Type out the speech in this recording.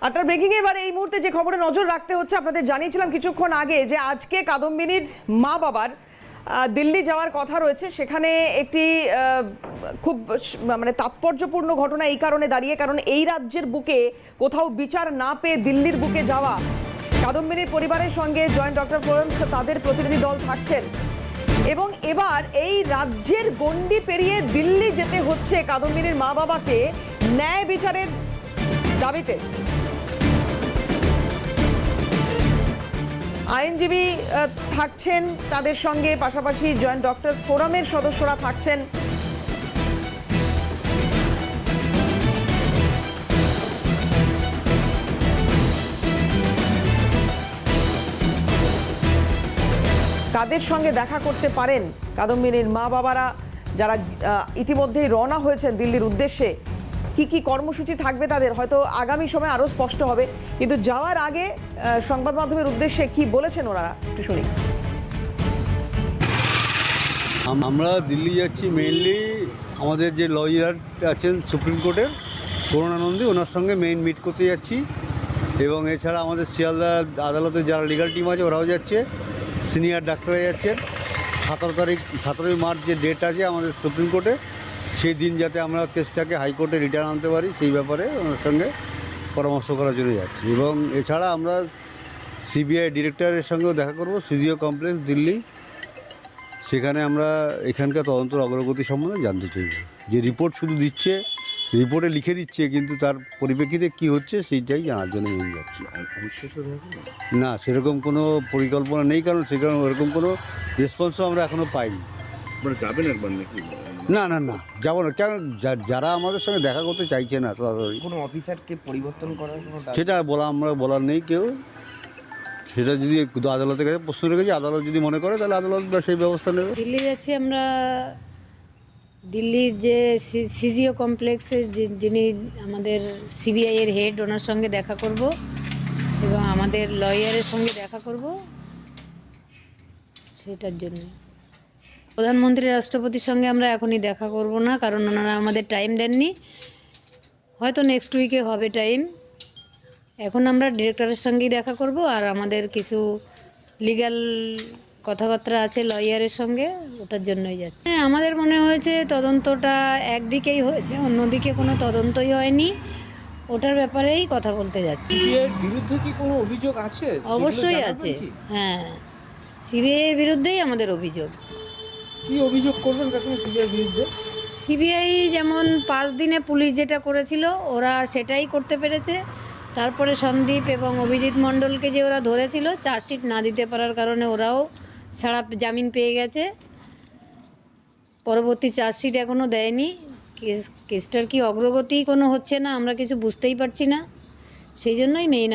আটটার ব্রেকিং এবার এই মুহূর্তে যে খবরে নজর রাখতে হচ্ছে, আপনাদের জানিয়েছিলাম কিছুক্ষণ আগে যে আজকে কাদম্বিনীর মা বাবার দিল্লি যাওয়ার কথা রয়েছে। সেখানে একটি খুব মানে তাৎপর্যপূর্ণ ঘটনা এই কারণে দাঁড়িয়ে, কারণ এই রাজ্যের বুকে কোথাও বিচার না পেয়ে দিল্লির বুকে যাওয়া কাদম্বিনীর পরিবারের সঙ্গে জয়েন্ট ডক্টর ফোরামস তাদের প্রতিনিধি দল থাকছেন এবং এবার এই রাজ্যের গণ্ডি পেরিয়ে দিল্লি যেতে হচ্ছে কাদম্বিনীর মা বাবাকে ন্যায় বিচারের দাবিতে। আইনজীবী থাকছেন তাদের সঙ্গে, পাশাপাশি জয়েন্ট ডক্টরস ফোরামের সদস্যরা থাকছেন। কাদের সঙ্গে দেখা করতে পারেন কাদম্বিনীর মা বাবারা, যারা ইতিমধ্যেই রওনা হয়েছেন দিল্লির উদ্দেশ্যে? কি কি কর্মসূচি থাকবে তাদের, হয়তো আগামী সময় আরো স্পষ্ট হবে, কিন্তু যাওয়ার আগে সংবাদ মাধ্যমের উদ্দেশ্যে কি বলেছেন ওনারা একটু শুনি। আমরা দিল্লি যাচ্ছি মেইনলি আমাদের যে লয়ার আছেন সুপ্রিম কোর্টের করুণানন্দী, ওনার সঙ্গে মেইন মিট করতে যাচ্ছি। এবং এছাড়া আমাদের শিয়ালদা আদালতের যারা লিগাল টিম আছে ওরাও যাচ্ছে, সিনিয়র ডাক্তাররা যাচ্ছেন। 17 মার্চ যে ডেট আছে আমাদের সুপ্রিম কোর্টে, সেই দিন যাতে আমরা কেসটাকে হাইকোর্টে রিটার্ন আনতে পারি সেই ব্যাপারে ওনার সঙ্গে পরামর্শ করার জন্য যাচ্ছি। এবং এছাড়া আমরা সিবিআই ডিরেক্টরের সঙ্গেও দেখা করব, সিজিও কমপ্লেক্স দিল্লি। সেখানে আমরা এখানকার তদন্তের অগ্রগতি সম্বন্ধে জানতে চাইব। যে রিপোর্ট শুধু দিচ্ছে, রিপোর্টে লিখে দিচ্ছে, কিন্তু তার পরিপ্রেক্ষিতে কী হচ্ছে সেইটাই জানার জন্য নিয়ে যাচ্ছি। না, সেরকম কোনো পরিকল্পনা নেই, কারণ সেখানে ওরকম কোনো রেসপন্সও আমরা এখনও পাইনি। যাবেন একবার নাকি? না না না, যাবো না। কারণ যারা আমাদের সঙ্গে দেখা করতে চাইছে না তাড়াতাড়ি, কোনো অফিসারকে পরিবর্তন করার কোনো সেটা আমরা বলার নেই কেউ। সেটা যদি আদালতের কাছে প্রশ্ন রেখেছি, আদালত যদি মনে করে তাহলে আদালত সেই ব্যবস্থা নেবে। দিল্লি যাচ্ছি আমরা। দিল্লির যে সিজিও কমপ্লেক্সে যিনি আমাদের সিবিআই এর হেড, ওনার সঙ্গে দেখা করব এবং আমাদের লয়ারের সঙ্গে দেখা করব, সেটার জন্য। প্রধানমন্ত্রী রাষ্ট্রপতির সঙ্গে আমরা এখনই দেখা করব না, কারণ ওনারা আমাদের টাইম দেননি। হয়তো নেক্সট উইকে হবে টাইম। এখন আমরা ডিরেক্টরের সঙ্গেই দেখা করব, আর আমাদের কিছু লিগ্যাল কথাবার্তা আছে লয়ারের সঙ্গে, ওটার জন্যই যাচ্ছে। আমাদের মনে হয়েছে তদন্তটা একদিকেই হয়েছে, অন্যদিকে কোনো তদন্তই হয়নি। ওটার ব্যাপারেই কথা বলতে যাচ্ছি। সিবিআইয়ের বিরুদ্ধে কি কোনো অভিযোগ আছে? অবশ্যই আছে, হ্যাঁ, সিবিআইয়ের বিরুদ্ধেই আমাদের অভিযোগ। কি অভিযোগ করবেন কাকিমা সিবিআইয়ের বিরুদ্ধে? সিবিআই যেমন 5 দিনে পুলিশ যেটা করেছিল ওরা সেটাই করতে পেরেছে। তারপরে সন্দীপ এবং অভিজিৎ মণ্ডলকে যে ওরা ধরেছিল, চার্জশিট না দিতে পারার কারণে ওরাও ছাড়া জামিন পেয়ে গেছে। পরবর্তী চার্জশিট এখনও দেয়নি। কেসটার কি অগ্রগতি কোনো হচ্ছে না, আমরা কিছু বুঝতেই পারছি না। সেই জন্যই মেইন